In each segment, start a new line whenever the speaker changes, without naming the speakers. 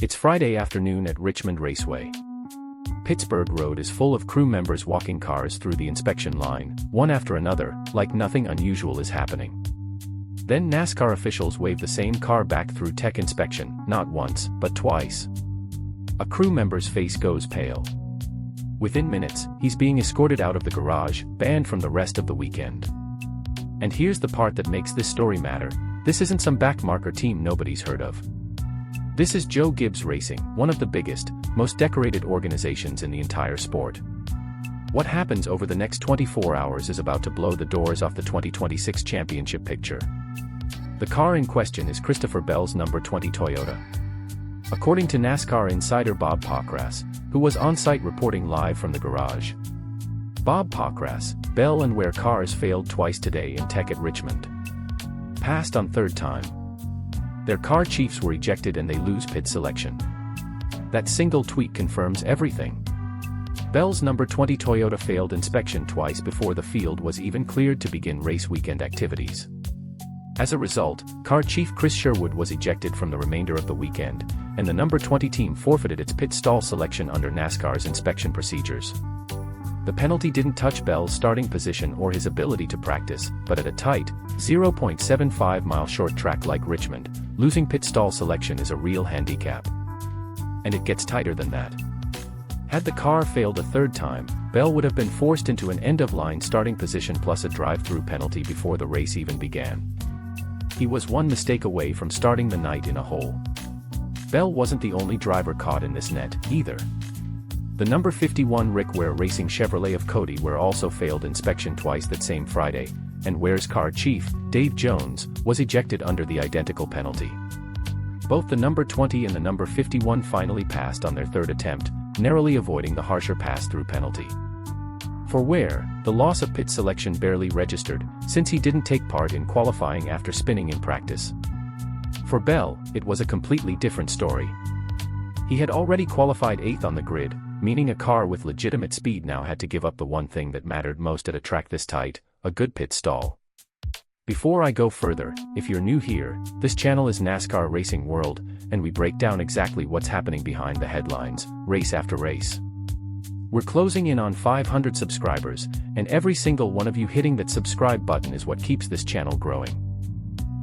It's Friday afternoon at Richmond Raceway. Pittsburgh Road is full of crew members walking cars through the inspection line, one after another, like nothing unusual is happening. Then NASCAR officials wave the same car back through tech inspection, not once, but twice. A crew member's face goes pale. Within minutes, he's being escorted out of the garage, banned from the rest of the weekend. And here's the part that makes this story matter: this isn't some backmarker team nobody's heard of. This is Joe Gibbs Racing, one of the biggest, most decorated organizations in the entire sport. What happens over the next 24 hours is about to blow the doors off the 2026 championship picture. The car in question is Christopher Bell's number 20 Toyota. According to NASCAR insider Bob Pockrass, who was on-site reporting live from the garage. Bob Pockrass, Bell and Ware cars failed twice today in tech at Richmond. Passed on third time. Their car chiefs were ejected and they lose pit selection. That single tweet confirms everything. Bell's number 20 Toyota failed inspection twice before the field was even cleared to begin race weekend activities. As a result, car chief Chris Sherwood was ejected from the remainder of the weekend, and the number 20 team forfeited its pit stall selection under NASCAR's inspection procedures. The penalty didn't touch Bell's starting position or his ability to practice, but at a tight, 0.75-mile short track like Richmond, losing pit stall selection is a real handicap. And it gets tighter than that. Had the car failed a third time, Bell would have been forced into an end-of-line starting position plus a drive-through penalty before the race even began. He was one mistake away from starting the night in a hole. Bell wasn't the only driver caught in this net, either. The number 51 Rick Ware Racing Chevrolet of Cody Ware also failed inspection twice that same Friday, and Ware's car chief, Dave Jones, was ejected under the identical penalty. Both the number 20 and the number 51 finally passed on their third attempt, narrowly avoiding the harsher pass-through penalty. For Ware, the loss of pit selection barely registered, since he didn't take part in qualifying after spinning in practice. For Bell, it was a completely different story. He had already qualified 8th on the grid, meaning a car with legitimate speed now had to give up the one thing that mattered most at a track this tight: a good pit stall. Before I go further, if you're new here, this channel is NASCAR Racing World, and we break down exactly what's happening behind the headlines, race after race. We're closing in on 500 subscribers, and every single one of you hitting that subscribe button is what keeps this channel growing.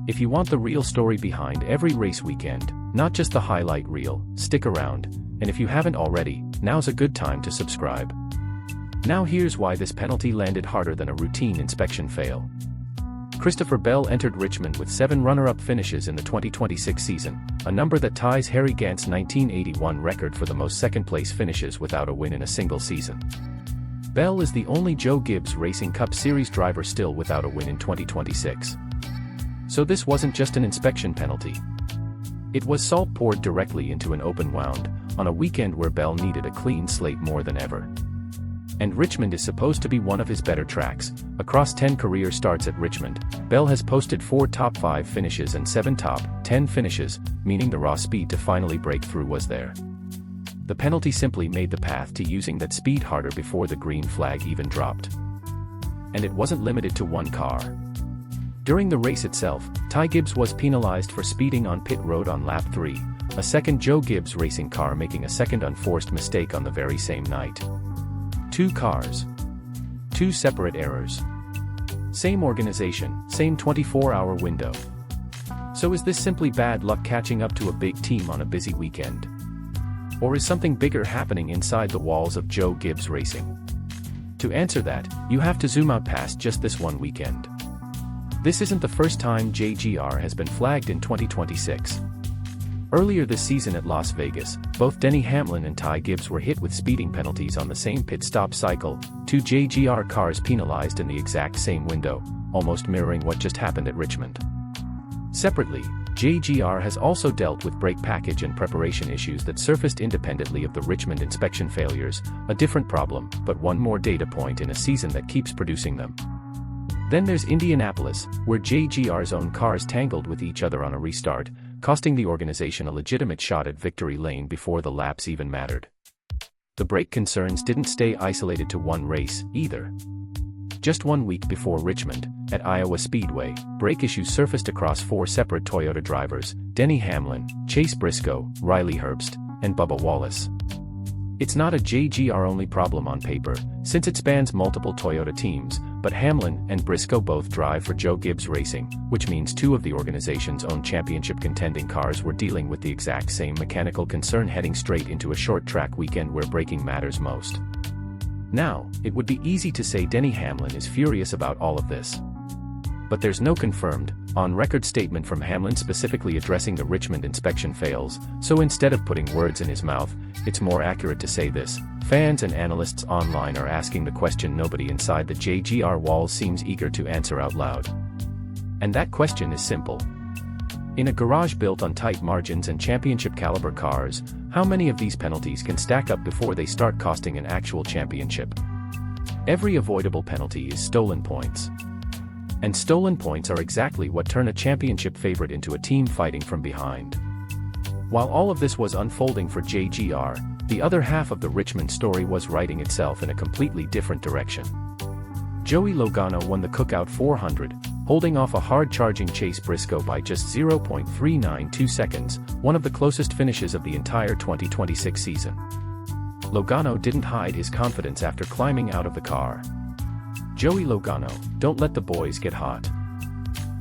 If you want the real story behind every race weekend, not just the highlight reel, stick around, and if you haven't already, now's a good time to subscribe. Now here's why this penalty landed harder than a routine inspection fail. Christopher Bell entered Richmond with 7 runner-up finishes in the 2026 season, a number that ties Harry Gant's 1981 record for the most second-place finishes without a win in a single season. Bell is the only Joe Gibbs Racing Cup Series driver still without a win in 2026. So this wasn't just an inspection penalty. It was salt poured directly into an open wound, on a weekend where Bell needed a clean slate more than ever. And Richmond is supposed to be one of his better tracks. Across 10 career starts at Richmond, Bell has posted 4 top 5 finishes and 7 top 10 finishes, meaning the raw speed to finally break through was there. The penalty simply made the path to using that speed harder before the green flag even dropped. And it wasn't limited to one car. During the race itself, Ty Gibbs was penalized for speeding on pit road on lap 3, a second Joe Gibbs Racing car making a second unforced mistake on the very same night. 2 cars. 2 separate errors. Same organization, same 24-hour window. So is this simply bad luck catching up to a big team on a busy weekend? Or is something bigger happening inside the walls of Joe Gibbs Racing? To answer that, you have to zoom out past just this one weekend. This isn't the first time JGR has been flagged in 2026. Earlier this season at Las Vegas, both Denny Hamlin and Ty Gibbs were hit with speeding penalties on the same pit stop cycle, 2 JGR cars penalized in the exact same window, almost mirroring what just happened at Richmond. Separately, JGR has also dealt with brake package and preparation issues that surfaced independently of the Richmond inspection failures, a different problem, but one more data point in a season that keeps producing them. Then there's Indianapolis, where JGR's own cars tangled with each other on a restart, costing the organization a legitimate shot at victory lane before the laps even mattered. The brake concerns didn't stay isolated to one race, either. Just 1 week before Richmond, at Iowa Speedway, brake issues surfaced across 4 separate Toyota drivers: Denny Hamlin, Chase Briscoe, Riley Herbst, and Bubba Wallace. It's not a JGR-only problem on paper, since it spans multiple Toyota teams, but Hamlin and Briscoe both drive for Joe Gibbs Racing, which means 2 of the organization's own championship-contending cars were dealing with the exact same mechanical concern heading straight into a short-track weekend where braking matters most. Now, it would be easy to say Denny Hamlin is furious about all of this. But there's no confirmed, on-record statement from Hamlin specifically addressing the Richmond inspection fails, so instead of putting words in his mouth, it's more accurate to say this: fans and analysts online are asking the question nobody inside the JGR walls seems eager to answer out loud. And that question is simple. In a garage built on tight margins and championship-caliber cars, how many of these penalties can stack up before they start costing an actual championship? Every avoidable penalty is stolen points. And stolen points are exactly what turn a championship favorite into a team fighting from behind. While all of this was unfolding for JGR, the other half of the Richmond story was writing itself in a completely different direction. Joey Logano won the Cookout 400, holding off a hard-charging Chase Briscoe by just 0.392 seconds, one of the closest finishes of the entire 2026 season. Logano didn't hide his confidence after climbing out of the car. "Joey Logano, don't let the boys get hot.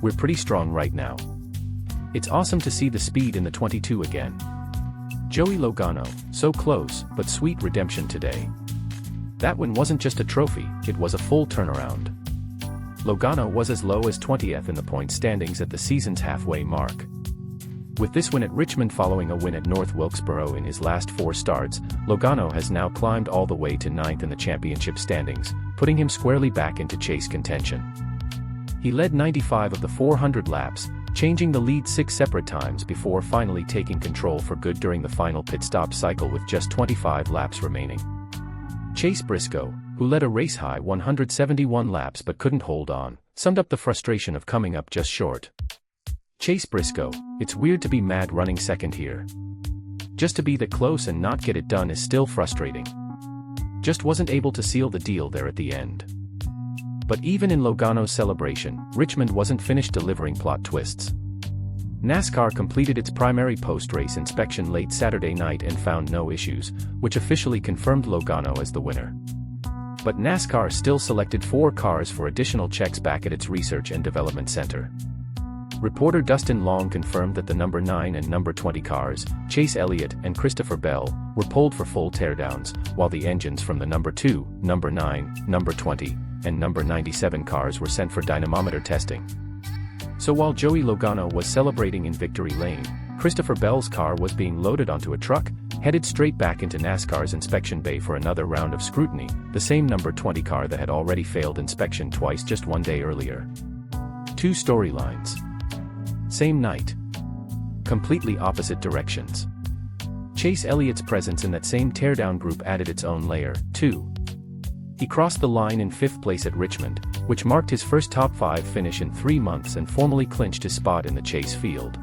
We're pretty strong right now. It's awesome to see the speed in the 22 again. Joey Logano, so close, but sweet redemption today. That win wasn't just a trophy, it was a full turnaround." Logano was as low as 20th in the point standings at the season's halfway mark. With this win at Richmond following a win at North Wilkesboro in his last 4 starts, Logano has now climbed all the way to 9th in the championship standings, putting him squarely back into chase contention. He led 95 of the 400 laps, changing the lead 6 separate times before finally taking control for good during the final pit stop cycle with just 25 laps remaining. Chase Briscoe, who led a race-high 171 laps but couldn't hold on, summed up the frustration of coming up just short. "Chase Briscoe, it's weird to be mad running second here. Just to be that close and not get it done is still frustrating. Just wasn't able to seal the deal there at the end." But even in Logano's celebration, Richmond wasn't finished delivering plot twists. NASCAR completed its primary post-race inspection late Saturday night and found no issues, which officially confirmed Logano as the winner. But NASCAR still selected 4 cars for additional checks back at its Research and Development Center. Reporter Dustin Long confirmed that the number 9 and number 20 cars, Chase Elliott and Christopher Bell, were pulled for full teardowns, while the engines from the number 2, number 9, number 20, and number 97 cars were sent for dynamometer testing. So while Joey Logano was celebrating in victory lane, Christopher Bell's car was being loaded onto a truck, headed straight back into NASCAR's inspection bay for another round of scrutiny, the same number 20 car that had already failed inspection twice just 1 day earlier. 2 storylines. Same night. Completely opposite directions. Chase Elliott's presence in that same teardown group added its own layer, too. He crossed the line in 5th place at Richmond, which marked his first top 5 finish in 3 months and formally clinched his spot in the chase field.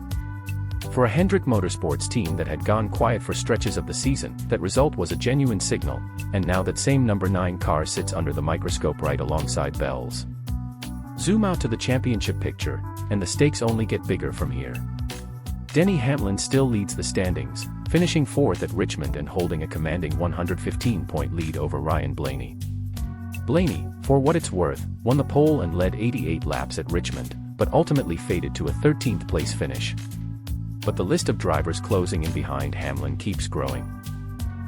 For a Hendrick Motorsports team that had gone quiet for stretches of the season, that result was a genuine signal, and now that same number 9 car sits under the microscope right alongside Bell's. Zoom out to the championship picture, and the stakes only get bigger from here. Denny Hamlin still leads the standings, finishing 4th at Richmond and holding a commanding 115-point lead over Ryan Blaney. Blaney, for what it's worth, won the pole and led 88 laps at Richmond, but ultimately faded to a 13th place finish. But the list of drivers closing in behind Hamlin keeps growing.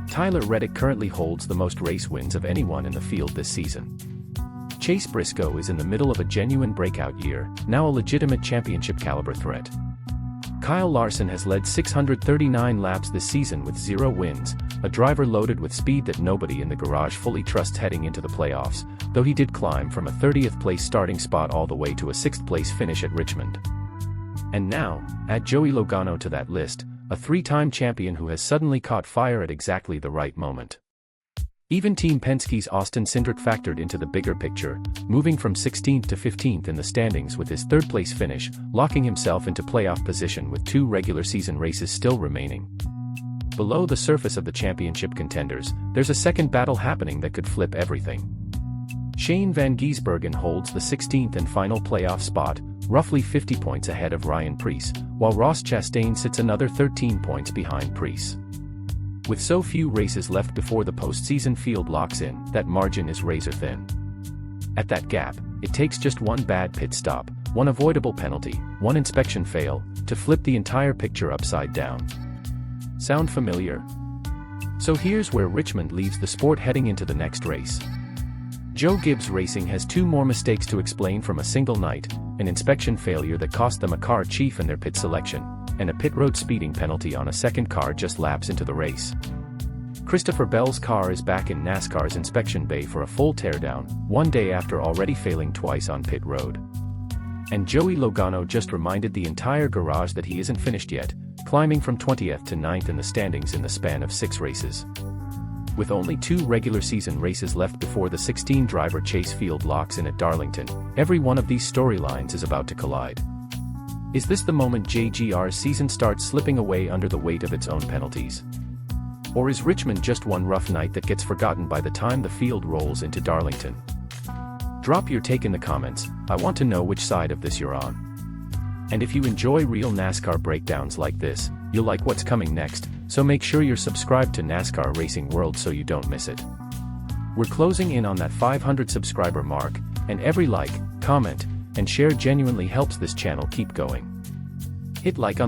Tyler Reddick currently holds the most race wins of anyone in the field this season. Chase Briscoe is in the middle of a genuine breakout year, now a legitimate championship-caliber threat. Kyle Larson has led 639 laps this season with 0 wins, a driver loaded with speed that nobody in the garage fully trusts heading into the playoffs, though he did climb from a 30th place starting spot all the way to a 6th place finish at Richmond. And now, add Joey Logano to that list, a 3-time champion who has suddenly caught fire at exactly the right moment. Even Team Penske's Austin Cindric factored into the bigger picture, moving from 16th to 15th in the standings with his 3rd place finish, locking himself into playoff position with 2 regular season races still remaining. Below the surface of the championship contenders, there's a second battle happening that could flip everything. Shane van Gisbergen holds the 16th and final playoff spot, roughly 50 points ahead of Ryan Preece, while Ross Chastain sits another 13 points behind Preece. With so few races left before the postseason field locks in, that margin is razor thin. At that gap, it takes just one bad pit stop, one avoidable penalty, one inspection fail, to flip the entire picture upside down. Sound familiar? So here's where Richmond leaves the sport heading into the next race. Joe Gibbs Racing has two more mistakes to explain from a single night: an inspection failure that cost them a car chief in their pit selection, and a pit road speeding penalty on a second car just laps into the race. Christopher Bell's car is back in NASCAR's inspection bay for a full teardown, one day after already failing twice on pit road. And Joey Logano just reminded the entire garage that he isn't finished yet, climbing from 20th to 9th in the standings in the span of 6 races. With only 2 regular season races left before the 16-driver chase field locks in at Darlington, every one of these storylines is about to collide. Is this the moment JGR's season starts slipping away under the weight of its own penalties? Or is Richmond just one rough night that gets forgotten by the time the field rolls into Darlington? Drop your take in the comments. I want to know which side of this you're on. And if you enjoy real NASCAR breakdowns like this, you'll like what's coming next, so make sure you're subscribed to NASCAR Racing World so you don't miss it. We're closing in on that 500 subscriber mark, and every like, comment, and share genuinely helps this channel keep going. Hit like on